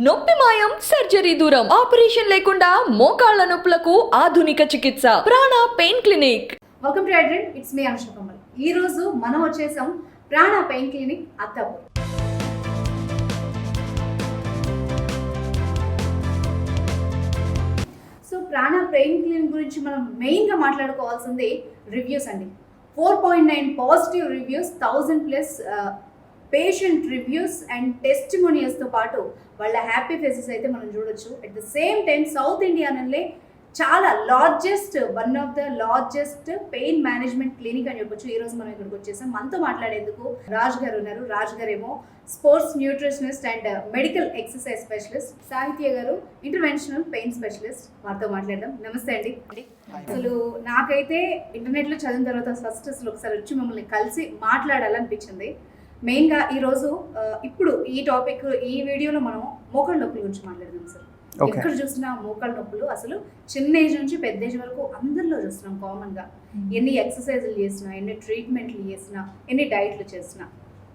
నొప్పి మాయం సర్జరీ దూరం ఆపరేషన్ లేకుండా మోకాళ్ల నొప్పులకు ఆధునిక చికిత్స Prana pain clinic. Welcome to అడ్రెంట్, ఇట్స్ మీ అనుష కమల్. ఈ రోజు మనం వచ్చేసాం Prana pain clinic Attapur. So Prana pain clinic గురించి మనం మెయిన్గా మాట్లాడుకోవాల్సింది రివ్యూస్ అండి. 4.9 positive reviews, 1000+ patient reviews and టెస్టిమోనియల్స్తో పాటు వాళ్ళ హ్యాపీ ఫేసెస్ అయితే మనం చూడొచ్చు. At the same time south ఇండియాలోనే చాలా one of the largest pain management clinic అని చెప్పొచ్చు. ఈరోజు మనం ఇక్కడికి వచ్చేసాం. మనతో మాట్లాడేందుకు రాజ్ గారు ఉన్నారు. రాజ్ గారు ఏమో sports nutritionist and medical exercise specialist. సాహిత్య గారు ఇంటర్వెన్షనల్ పెయిన్ స్పెషలిస్ట్. వారితో మాట్లాడదాం. నమస్తే అండి. అసలు నాకైతే ఇంటర్నెట్లో చదివిన తర్వాత ఫస్ట్ ఒకసారి వచ్చి మిమ్మల్ని కలిసి మాట్లాడాలనిపించింది. మెయిన్గా ఈరోజు ఇప్పుడు ఈ టాపిక్ ఈ వీడియోలో మనం మోకాళ్ళ నొప్పుల గురించి మాట్లాడదాం సార్. ఎక్కడ చూసినా మోకాళ్ళ నొప్పులు అసలు చిన్న ఏజ్ నుంచి పెద్ద ఏజ్ వరకు అందరిలో చూస్తున్నాం కామన్గా. ఎన్ని ఎక్సర్సైజులు చేసినా, ఎన్ని ట్రీట్మెంట్లు చేసినా, ఎన్ని డైట్లు చేసినా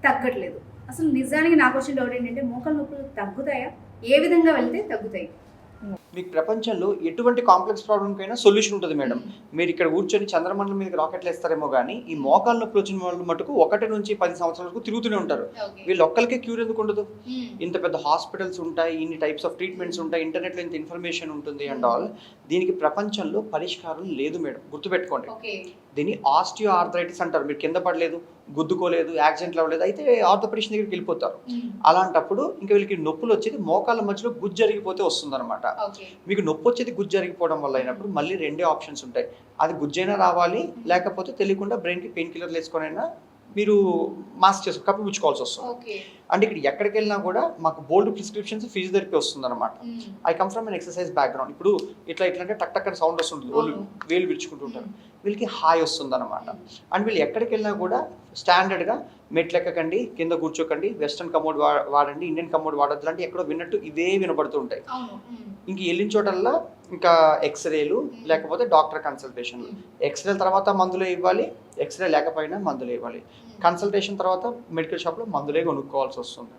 తగ్గట్లేదు. అసలు నిజానికి నాకు వచ్చిన డౌట్ ఏంటంటే మోకాళ్ళ నొప్పులు తగ్గుతాయా? ఏ విధంగా వెళ్తే తగ్గుతాయి? మీకు ప్రపంచంలో ఎటువంటి కాంప్లెక్స్ ప్రాబ్లంకైనా సొల్యూషన్ ఉంటుంది మేడం. మీరు ఇక్కడ కూర్చొని చంద్రమండలం మీదకి రాకెట్లు వేస్తారేమో కానీ ఈ మోకాళ్ళ నొప్పులు వచ్చిన వాళ్ళు మటుకు 1 నుంచి 10 సంవత్సరాల వరకు తిరుగుతూనే ఉంటారు. వీళ్ళు ఒక్కరికే క్యూర్ ఎందుకు ఉండదు? ఇంత పెద్ద హాస్పిటల్స్ ఉంటాయి, ఇన్ని టైప్స్ ఆఫ్ ట్రీట్మెంట్స్ ఉంటాయి, ఇంటర్నెట్లో ఇంత ఇన్ఫర్మేషన్ ఉంటుంది అండ్ ఆల్. దీనికి ప్రపంచంలో పరిష్కారం లేదు మేడం, గుర్తుపెట్టుకోండి. దీన్ని ఆస్టియో ఆర్థరైటిస్ అంటారు. మీరు కింద పడలేదు, గుద్దుకోలేదు, యాక్సిడెంట్లు అవ్వలేదు, అయితే ఆర్థోపెడిషన్ దగ్గరికి వెళ్ళిపోతారు. అలాంటప్పుడు ఇంకా వీళ్ళకి నొప్పులు వచ్చేది మోకాళ్ళ మధ్యలో గుజ్జు జరిగిపోతే వస్తుంది అనమాట. మీకు నొప్పి వచ్చేది గుజ్జు జరిగిపోవడం వల్ల అయినప్పుడు మళ్ళీ 2 ఆప్షన్స్ ఉంటాయి. అది గుజ్జైనా రావాలి, లేకపోతే తెలియకుండా బ్రెయిన్కి పెయిన్ కిల్లర్లు వేసుకొనైనా మీరు మాస్క్ చేసి కప్పి పుచ్చుకోవాల్సి వస్తుంది. అంటే ఇక్కడ ఎక్కడికి వెళ్ళినా కూడా మాకు బోల్డ్ ప్రిస్క్రిప్షన్స్ ఫిజియోథెరపీ వస్తుంది అనమాట. I come from an exercise background. ఇప్పుడు ఇట్లా అంటే టక్ టక్ అని సౌండ్ వస్తుంటుంది, వేలు విరుచుకుంటూ ఉంటారు, వీళ్ళకి హాయ్ వస్తుంది అనమాట. అండ్ వీళ్ళు ఎక్కడికి వెళ్ళినా కూడా స్టాండర్డ్గా మెట్లు ఎక్కకండి, కింద కూర్చోకండి, వెస్ట్రన్ కమోడ్ వాడండి, ఇండియన్ కమోడ్ వాడద్దు అంటే ఎక్కడో విన్నట్టు ఇవే వినబడుతూ ఉంటాయి. ఇంక వెళ్ళిన చోటల్లా ఇంకా ఎక్స్రేలు లేకపోతే డాక్టర్ కన్సల్టేషన్లు. ఎక్స్రేల తర్వాత మందులే ఇవ్వాలి, ఎక్స్రే లేకపోయినా మందులే ఇవ్వాలి. కన్సల్టేషన్ తర్వాత మెడికల్ షాప్లో మందులే కొనుక్కోవాల్సి వస్తుంది.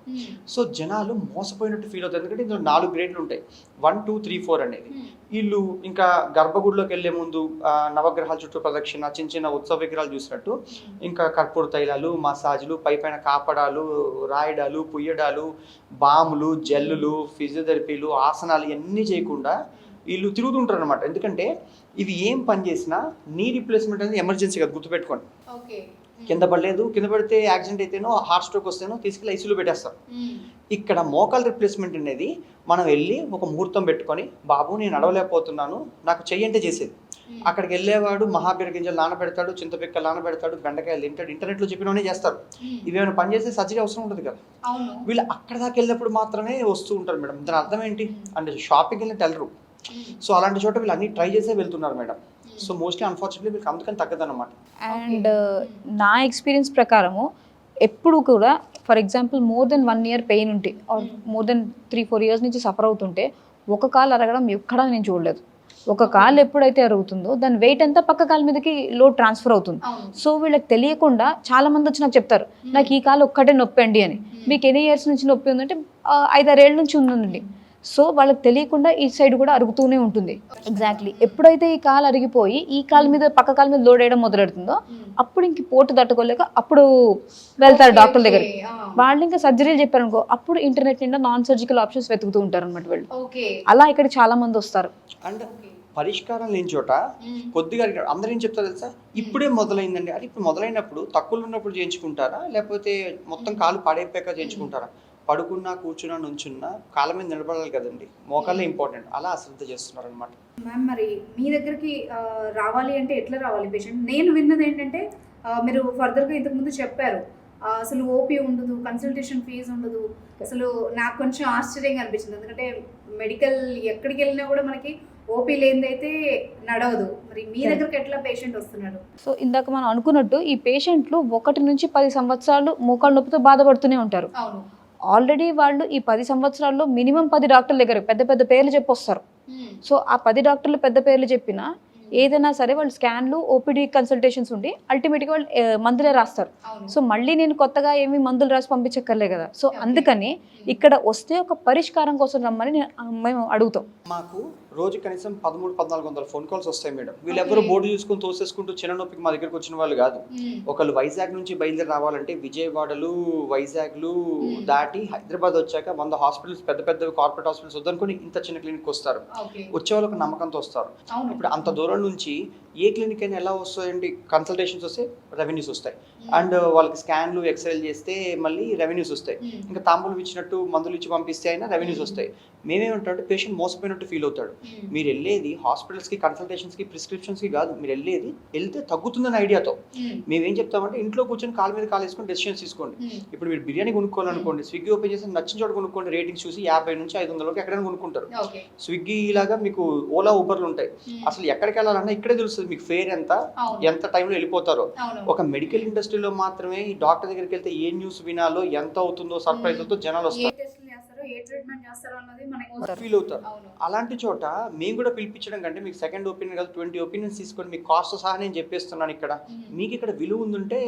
సో జనాలు మోసపోయినట్టు ఫీల్ అవుతారు. ఎందుకంటే ఇందులో 4 గ్రేడ్లు ఉంటాయి, 1, 2, 3, 4 అనేది. వీళ్ళు ఇంకా గర్భగుడిలోకి వెళ్ళే ముందు నవగ్రహాల చుట్టూ ప్రదక్షిణ, చిన్న చిన్న ఉత్సవ విగ్రహాలు చూసినట్టు ఇంకా కర్పూర తైలాలు, మసాజులు, పైన కాపడాలు, రాయడాలు, పుయ్యడాలు, బాములు, జల్లులు, ఫిజియోథెరపీలు, ఆసనాలు ఇవన్నీ చేయకుండా వీళ్ళు తిరుగుతుంటారు అనమాట. ఎందుకంటే ఇవి ఏం పని చేసినా నీ రీప్లేస్మెంట్ అనేది ఎమర్జెన్సీ కదా, గుర్తుపెట్టుకోండి. కింద పడలేదు, కింద పడితే యాక్సిడెంట్ అయితేనో హార్ట్ స్ట్రోక్ వస్తేనో తీసుకెళ్ళి ఐసీయూలో పెట్టేస్తారు. ఇక్కడ మోకాల్ రిప్లేస్మెంట్ అనేది మనం వెళ్ళి ఒక ముహూర్తం పెట్టుకొని, బాబు నేను నడవలేకపోతున్నాను నాకు చెయ్యంటే చేసేది. అక్కడికి వెళ్ళేవాడు మహాబీర గింజలు నానబెడతాడు, చింతపిక్కలు నానబెడతాడు, బెండకాయలు తింటాడు, ఇంటర్నెట్లో చెప్పినవనే చేస్తారు. ఇవేమైనా పని చేస్తే సర్జరీ అవసరం ఉంటుంది కదా. వీళ్ళు అక్కడ దాకా వెళ్ళినప్పుడు మాత్రమే వస్తూ ఉంటారు మేడం. దాని అర్థం ఏంటి అంటే షాపింగ్ వెళ్ళి వెళ్ళరు. సో అలాంటి చోట వీళ్ళు అన్ని ట్రై చేసే వెళ్తున్నారు మేడం. సో మోస్ట్లీ అన్ఫార్చునేట్లీ వీళ్ళకి అందుకని తగ్గదన్నమాట. అండ్ నా ఎక్స్పీరియన్స్ ప్రకారము ఎప్పుడు కూడా for example more than 1 year pain ఉంటే ఆర్ మోర్ దెన్ 3-4 years నుంచి సఫర్ అవుతుంటే ఒక కాలు అరగడం ఎక్కడా నేను చూడలేదు. ఒక కాలు ఎప్పుడైతే అరుగుతుందో దాని వెయిట్ అంతా పక్క కాలు మీదకి లోడ్ ట్రాన్స్ఫర్ అవుతుంది. సో వీళ్ళకి తెలియకుండా చాలా మంది వచ్చి నాకు చెప్తారు, నాకు ఈ కాలు ఒక్కటే నొప్పి అండి అని. మీకు ఎన్ని ఇయర్స్ నుంచి నొప్పి ఉందంటే 5-6 ఏళ్ళ నుంచి ఉందండి. సో వాళ్ళకి తెలియకుండా ఈ సైడ్ కూడా అరుగుతూనే ఉంటుంది. ఎగ్జాక్ట్లీ ఎప్పుడైతే ఈ కాలు అరిగిపోయి ఈ కాలు మీద పక్క కాలు మీద లోడ్ వేయడం మొదలెడుతుందో అప్పుడు ఇంక పోటు తట్టుకోలేక అప్పుడు వెళ్తారు డాక్టర్ దగ్గరికి. వాళ్ళు ఇంకా సర్జరీలు చెప్పారనుకో అప్పుడు ఇంటర్నెట్ నిండా నాన్ సర్జికల్ ఆప్షన్స్ వెతుకుతూ ఉంటారు అనమాట వీళ్ళు. అలా ఇక్కడ చాలా మంది వస్తారు. అండ్ పరిష్కారం లేని చోట కొద్దిగా అందరూ ఏం చెప్తారు తెలుసా, ఇప్పుడే మొదలైందండి. అది ఇప్పుడు మొదలైనప్పుడు తక్కువలో ఉన్నప్పుడు చేయించుకుంటారా, లేకపోతే మొత్తం కాలు పాడైపోయాక చేయించుకుంటారా? పడుకున్నా, కూర్చున్నా, నుంచున్నా కాళ్ళ మీద నిలబడాలి కదండి. మోకాళ్ళే ఇంపార్టెంట్. అలా అశ్రద్ధ చేస్తున్నారు అనమాట. మ్యామ్ మరి మీ దగ్గరికి రావాలి అంటే ఎట్లా రావాలి పేషెంట్? నేను విన్నది ఏంటంటే మీరు ఫర్దర్గా ఇంతకుముందు చెప్పారు అసలు ఓపీ ఉండదు, కన్సల్టేషన్ ఫీజు ఉండదు. అసలు నాకు కొంచెం ఆశ్చర్యంగా అనిపించింది. ఎందుకంటే మెడికల్ ఎక్కడికి వెళ్ళినా కూడా మనకి ఓపీ లేనిదైతే నడవదు. మరి మీ దగ్గరికి ఎట్లా పేషెంట్ వస్తున్నాడు? సో ఇందాక మనం అనుకున్నట్టు ఈ పేషెంట్లు 1 నుంచి 10 సంవత్సరాలు మోకాళ్ళ నొప్పితో బాధపడుతూనే ఉంటారు. ఆల్రెడీ వాళ్ళు ఈ 10 సంవత్సరాల్లో మినిమం 10 డాక్టర్ల దగ్గర పెద్ద పెద్ద పేర్లు చెప్పి వస్తారు. సో ఆ 10 డాక్టర్లు పెద్ద పేర్లు చెప్పినా ఏదైనా సరే వాళ్ళు స్కాన్లు ఓపీడీ కన్సల్టేషన్స్ ఉండి అల్టిమేట్గా వాళ్ళు మందులే రాస్తారు. అవును. సో మళ్ళీ నేను కొత్తగా ఏమి మందులు రాసి పంపించక్కర్లే కదా. సో అందుకని ఇక్కడ వస్తే ఒక పరిష్కారం కోసం రమ్మని మేము అడుగుతాం. మాకు రోజు కనీసం 1300-1400 ఫోన్ కాల్స్ వస్తాయి మేడం. వీళ్ళెవరూ బోర్డు చూసుకుని తోసేసుకుంటూ చిన్న నొప్పికి మా దగ్గరకు వచ్చిన వాళ్ళు కాదు. ఒకళ్ళు వైజాగ్ నుంచి బయలుదేరి రావాలంటే విజయవాడలు వైజాగ్లు దాటి హైదరాబాద్ వచ్చాక 100 హాస్పిటల్స్ పెద్ద పెద్ద కార్పొరేట్ హాస్పిటల్స్ వద్దనుకొని ఇంత చిన్న క్లినిక్ వస్తారు. వచ్చే వాళ్ళు ఒక నమ్మకంతో వస్తారు. ఇప్పుడు అంత దూరం నుంచి ఏ క్లినిక్ అయినా ఎలా వస్తాయండి? కన్సల్టేషన్స్ వస్తే రెవెన్యూస్ వస్తాయి, అండ్ వాళ్ళకి స్కాన్లు ఎక్స్రేలు చేస్తే మళ్ళీ రెవెన్యూస్ వస్తాయి, ఇంకా తాంబూలు ఇచ్చినట్టు మందులు ఇచ్చి పంపిస్తే అయినా రెవెన్యూస్ వస్తాయి. మేమేమంటామంటే పేషెంట్ మోసపోయినట్టు ఫీల్ అవుతాడు. మీరు వెళ్ళేది హాస్పిటల్స్కి కన్సల్టేషన్స్కి ప్రిస్క్రిప్షన్స్కి కాదు, మీరు వెళ్తే తగ్గుతుందని ఐడియాతో. మేమేం చెప్తామంటే ఇంట్లో కూర్చొని కాలు మీద కాలు వేసుకొని డెసిషన్స్ తీసుకోండి. ఇప్పుడు మీరు బిర్యానీ కొనుక్కోవాలనుకోండి, స్విగ్గీ ఓపెన్ చేసి నచ్చిన చోట కొనుక్కోండి, రేటింగ్స్ చూసి 50 నుంచి 500 వరకు ఎక్కడైనా కొనుక్కుంటారు. స్విగ్గీ లాగా మీకు ఓలా ఊబర్లు ఉంటాయి. అసలు ఎక్కడికి వెళ్ళాలన్నా ఇక్కడే తెలుస్తుంది మీకు ఫేర్ ఎంత టైంలో వెళ్ళిపోతారో. ఒక మెడికల్ ఇండస్ట్రీలో మాత్రమే ఈ డాక్టర్ దగ్గరికి వెళ్తే ఏ న్యూస్ వినాలో, ఎంత అవుతుందో, సర్ప్రైజ్ అవుతుందో జనాలు వస్తారు, ఫీల్ అవుతారు. అలాంటి చోట మేము కూడా పిలిపించడం కంటే మీకు సెకండ్ ఒపీనియన్ కాదు 20 ఒపీనియన్స్ తీసుకొని మీకు కాస్ట్ సహా నేను చెప్పేస్తున్నాను. ఇక్కడ మీకు ఇక్కడ విలువ ఉందంటే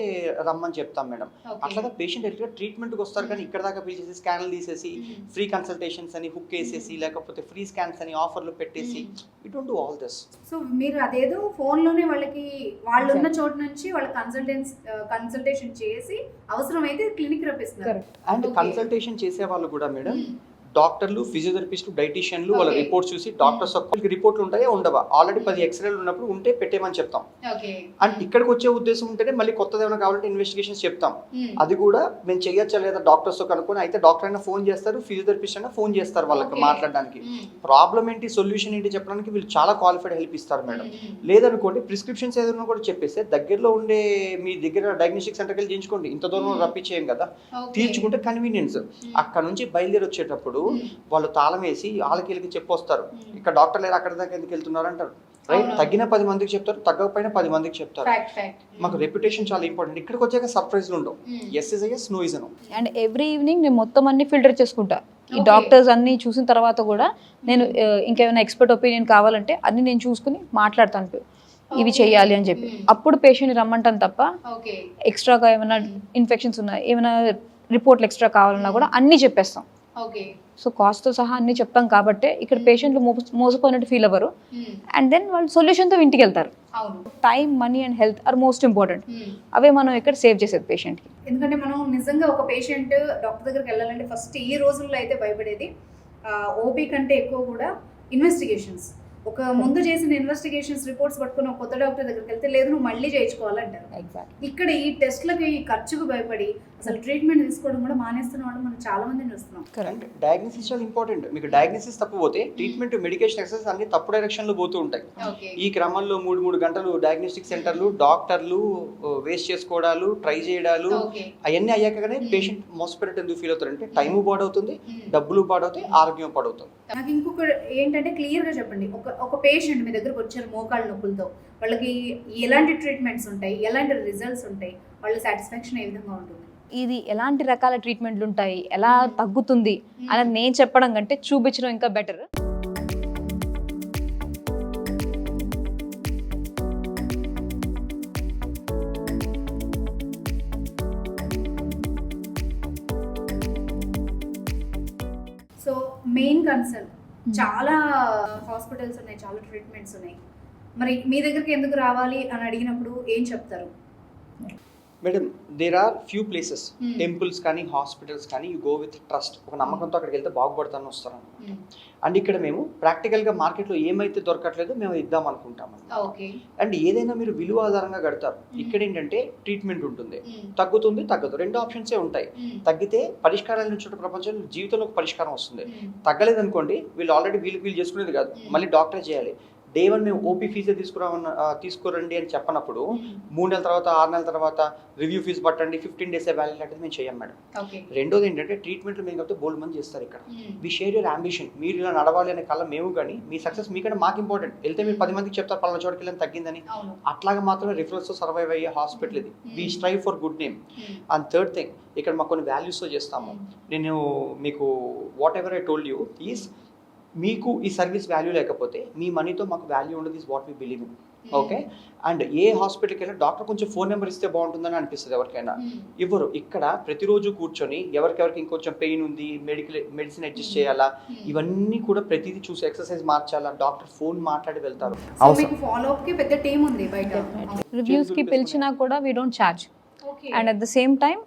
రమ్మని చెప్తాం మేడం. అట్లాగా పేషెంట్ ఎట్లా ట్రీట్మెంట్కి వస్తారు, కానీ ఇక్కడ దాకా పిలిచేసి స్కాన్లు తీసేసి ఫ్రీ కన్సల్టేషన్స్ అని హుక్ వేసేసి లేకపోతే ఫ్రీ స్కాన్స్ అని ఆఫర్లు పెట్టేసి we don't do all this. So మీరు అదేదో ఫోన్లోనే వాళ్ళకి వాళ్ళు ఉన్న చోట నుంచి వాళ్ళ కన్సల్టేషన్ చేసి అవసరమైతే క్లినిక్ రప్పిస్తున్నారు. అండ్ కన్సల్టేషన్ చేసే వాళ్ళు కూడా మేడం డాక్టర్లు, ఫిజియోథెరపిస్టులు, డైటీషియన్లు వాళ్ళ రిపోర్ట్స్ చూసి డాక్టర్స్ ఒక్కరికి రిపోర్ట్లు ఉంటాయా ఉండవా, ఆల్రెడీ 10 ఎక్స్రేలు ఉన్నప్పుడు ఉంటే పెట్టేమని చెప్తాం. అండ్ ఇక్కడికి వచ్చే ఉద్దేశం ఉంటేనే మళ్ళీ కొత్తది ఏమైనా కావాలంటే ఇన్వెస్టిగేషన్స్ చెప్తాం. అది కూడా మేము చేయొచ్చా లేదా డాక్టర్స్ కనుక్కొని, అయితే డాక్టర్ అయినా ఫోన్ చేస్తారు, ఫిజియోథెరపిస్ట్ అయినా ఫోన్ చేస్తారు వాళ్ళకి మాట్లాడడానికి. ప్రాబ్లం ఏంటి, సొల్యూషన్ ఏంటి చెప్పడానికి వీళ్ళు చాలా క్వాలిఫైడ్ హెల్ప్ ఇస్తారు మేడం. లేదనుకోండి ప్రిస్క్రిప్షన్స్ ఏదైనా కూడా చెప్పేస్తే దగ్గరలో ఉండే మీ దగ్గర డయాగ్నోస్టిక్ సెంటర్కి వెళ్ళి చేయించుకోండి. ఇంత దూరం రప్పించేయం కదా, తీర్చుకుంటే కన్వీనియన్స్. అక్కడ నుంచి బయలుదేరి వచ్చేటప్పుడు వాళ్ళు తాళం వేసి వాళ్ళకి చెప్పొస్తారు, ఇక్కడ డాక్టర్ లేరు అక్కడ దాకా ఎందుకు వెళ్తున్నారు అంటారు. రైట్, తగ్గిన 10 మందికి చెప్తారు, తగ్గకపోయినా 10 మందికి చెప్తారు. మాకు రెప్యుటేషన్ చాలా ఇంపార్టెంట్. ఇక్కడికి వచ్చాక సర్ప్రైజ్లు ఉండవు. Yes is yes, no is no. And every evening నేను మొత్తం అన్ని ఫిల్టర్ చేసుకుంటా. ఈ డాక్టర్స్ అన్ని చూసిన తర్వాత కూడా నేను ఇంకేమైనా ఎక్స్పర్ట్ ఒపీనియన్ కావాలంటే అన్ని నేను చూసుకుని మాట్లాడతాను, ఇవి చెయ్యాలి అని చెప్పి. అప్పుడు పేషెంట్ రమ్మంటాను తప్ప ఎక్స్ట్రాగా ఏమైనా ఇన్ఫెక్షన్స్ ఉన్నాయి, ఏమైనా రిపోర్ట్లు ఎక్స్ట్రా కావాలన్నా కూడా అన్నీ చెప్పేస్తాం. సో కాస్ట్తో సహా అన్ని చెప్తాం కాబట్టి ఇక్కడ పేషెంట్లు మోసపోయినట్టు ఫీల్ అవ్వరు. అండ్ దెన్ వాళ్ళు సొల్యూషన్తో ఇంటికి వెళ్తారు. Time, money and health are most important. అవే మనం ఇక్కడ సేవ్ చేసేది పేషెంట్కి. ఎందుకంటే మనం నిజంగా ఒక పేషెంట్ డాక్టర్ దగ్గరికి వెళ్ళాలంటే ఫస్ట్ ఈ రోజుల్లో అయితే భయపడేది ఓపీ కంటే ఎక్కువ కూడా ఇన్వెస్టిగేషన్స్. ఒక ముందు చేసిన ఇన్వెస్టిగేషన్స్ రిపోర్ట్స్ పట్టుకుని ఒక కొత్త డాక్టర్ దగ్గరికి వెళ్తే లేదు నువ్వు మళ్ళీ చేయించుకోవాలంటారు. ఇక్కడ ఈ టెస్ట్లకి ఈ ఖర్చుకు భయపడి అసలు ట్రీట్మెంట్ తీసుకోవడం కూడా మానేస్తున్న వాళ్ళు మనం చాలా మందిని చూస్తున్నాం. అండ్ డయాగ్నోసిస్ చాలా ఇంపార్టెంట్. మీకు డయాగ్నోసిస్ తప్పు పోతే ట్రీట్మెంట్, మెడికేషన్, ఎక్సర్సైజ్ అన్ని తప్పు డైరెక్షన్లో పోతూ ఉంటాయి. ఈ క్రమంలో 3 గంటలు డయాగ్నోస్టిక్ సెంటర్లు, డాక్టర్లు వేస్ట్ చేసుకోవడాలు, ట్రై చేయడాలు అవన్నీ అయ్యాకనే పేషెంట్ మోసపోయినట్టు ఎందుకు ఫీల్ అవుతారంటే టైము పాడవుతుంది, డబ్బులు పాడవుతాయి, ఆరోగ్యం పాడవుతుంది. నాకు ఇంకొక ఏంటంటే క్లియర్గా చెప్పండి, ఒక పేషెంట్ మీ దగ్గరకు వచ్చారు మోకాళ్ళ నొప్పులతో, వాళ్ళకి ఎలాంటి ట్రీట్మెంట్స్ ఉంటాయి, ఎలాంటి రిజల్ట్స్ ఉంటాయి, వాళ్ళ సాటిస్ఫాక్షన్ ఏ విధంగా ఉంటుంది? ఇది ఎలాంటి రకాల ట్రీట్మెంట్లు ఉంటాయి, ఎలా తగ్గుతుంది అనేది నేను చెప్పడం కంటే చూపించడం ఇంకా బెటర్. సో మెయిన్ కన్సర్న్ చాలా హాస్పిటల్స్ ఉన్నాయి, చాలా ట్రీట్మెంట్స్ ఉన్నాయి, మరి మీ దగ్గరికి ఎందుకు రావాలి అని అడిగినప్పుడు ఏం చెప్తారు? Madam, there are few places, temples కానీ హాస్పిటల్స్ కానీ యూ గో విత్ ట్రస్ట్, ఒక నమ్మకంతో అక్కడికి వెళ్తే బాగుపడతాను వస్తాను. అండ్ ఇక్కడ మేము ప్రాక్టికల్గా మార్కెట్లో ఏమైతే దొరకట్లేదో మేము ఇద్దాం అనుకుంటాము. అండ్ ఏదైనా మీరు విలువ ఆధారంగా కడతారు. ఇక్కడ ఏంటంటే ట్రీట్మెంట్ ఉంటుంది, తగ్గుతుంది, తగ్గదు, 2 ఆప్షన్సే ఉంటాయి. తగ్గితే పరిష్కారాల నుంచి ప్రపంచంలో జీవితంలో ఒక పరిష్కారం వస్తుంది. తగ్గలేదనుకోండి వీళ్ళు ఆల్రెడీ వీళ్ళు చేసుకునేది కాదు, మళ్ళీ డాక్టరే చేయాలి. డే 1 మేము ఓపీ ఫీజే తీసుకురండి అని చెప్పనప్పుడు 3 నెలల తర్వాత, 6 నెలల తర్వాత రివ్యూ ఫీజు పట్టండి, 15 డేసే వ్యాలిడ్ అంటే మేము చేయం మేడం. రెండోది ఏంటంటే ట్రీట్మెంట్లు మేము కాబట్టి బోల్డ్ మంది చేస్తారు. ఇక్కడ వి షేర్ యువర్ అంబిషన్, మీరు ఇలా నడవాలి అనే కళ మేము, కానీ మీ సక్సెస్ మీకంటే మాకు ఇంపార్టెంట్. వెళ్తే మీరు 10 మందికి చెప్తారు పలానా చోటుకి వెళ్ళని తగ్గిందని, అట్లాగా మాత్రమే రిఫరెన్స్తో సర్వైవ్ అయ్యే హాస్పిటల్ ఇది. We strive for good name. And third thing, ఇక్కడ మాకు కొన్ని వాల్యూస్తో చేస్తాము. నేను మీకు whatever I told you is, మీకు ఈ సర్వీస్ వాల్యూ లేకపోతే మీ మనీతో మాకు వాల్యూ ఉండదు, is what we believe in. Okay. And ఏ హాస్పిటల్కి వెళ్ళినా డాక్టర్ కొంచెం ఫోన్ నెంబర్ ఇస్తే బాగుంటుందని అనిపిస్తుంది ఎవరికైనా. ఇవ్వరు. ఇక్కడ ప్రతిరోజు కూర్చొని ఎవరికెవరికి ఇంకొంచెం పెయిన్ ఉంది, మెడిసిన్ అడ్జస్ట్ చేయాలా, ఇవన్నీ కూడా ప్రతిదీ చూసి ఎక్సర్సైజ్ మార్చాలా, డాక్టర్ ఫోన్ మాట్లాడి వెళ్తారు. సో మీకు ఫాలో అప్ కి పెద్ద టీం ఉంది బయట. రివ్యూస్కి పిలిచినా కూడా we don't charge. Okay. And at the same time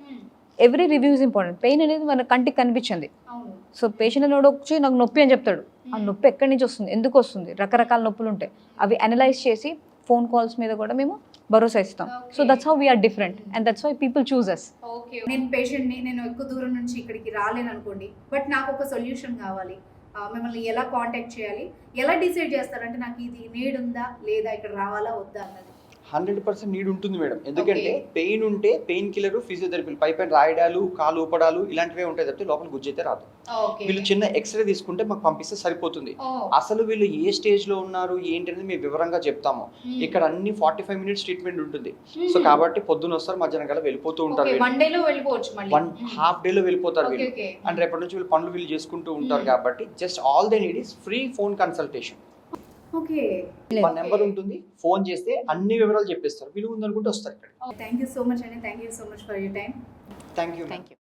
every review is important. Pain అనేది మన కంటికి కనిపించింది. అవును. సో పేషెంట్ అనేవాడు వచ్చి నాకు నొప్పి అని చెప్తాడు. ఆ నొప్పి ఎక్కడి నుంచి వస్తుంది, ఎందుకు వస్తుంది, రకరకాల నొప్పులు ఉంటాయి. అవి అనలైజ్ చేసి ఫోన్ కాల్స్ మీద కూడా మేము భరోసా ఇస్తాం. So that's how we're different and that's why people choose us. Okay. నేను పేషెంట్ని, నేను ఎక్కువ దూరం నుంచి ఇక్కడికి రాలేను అనుకోండి, బట్ నాకు ఒక సొల్యూషన్ కావాలి. మిమ్మల్ని ఎలా కాంటాక్ట్ చేయాలి, ఎలా డిసైడ్ చేస్తారంటే నాకు ఇది నీడ్ ఉందా లేదా, ఇక్కడ రావాలా వద్దా అన్నది? 100% నీడ్ ఉంటుంది మేడం. ఎందుకంటే పెయిన్ ఉంటే పెయిన్ కిల్లర్, ఫిజియోథెరపీలు పైపైన రాయడాలు, కాలు ఊపడాలు ఇలాంటివే ఉంటాయి తప్పితే లోపల గుజ్జైతే రాదు. ఓకే. వీళ్ళు చిన్న ఎక్స్రే తీసుకుంటే మాకు పంపిస్తే సరిపోతుంది. అసలు వీళ్ళు ఏ స్టేజ్ లో ఉన్నారు ఏంటి అనేది మేము వివరంగా చెప్తాము. ఇక్కడ అన్ని 45 మినిట్స్ ట్రీట్మెంట్ ఉంటుంది. సో కాబట్టి పొద్దున వస్తారు, మధ్యాహ్నం కల్లా వెళ్ళిపోతూ ఉంటారు. వన్ డేలో వెళ్ళిపోవచ్చు మళ్ళీ. 1.5 డేలో వెళ్ళిపోతారు వీళ్ళు. ఓకే. అండ్ రేపటి నుంచి వీళ్ళు పనులు వీళ్ళు చేసుకుంటూ ఉంటారు కాబట్టి just all they need is free phone consultation. Okay. మా నెంబర్ ఉంటుంది, ఫోన్ చేస్తే అన్ని వివరాలు చెప్పేస్తారు. వీళ్ళు ఉందనుకుంటే వస్తారు ఇక్కడ. థ్యాంక్ యూ సో మచ్ అండి. Thank you so much for your time. Thank you.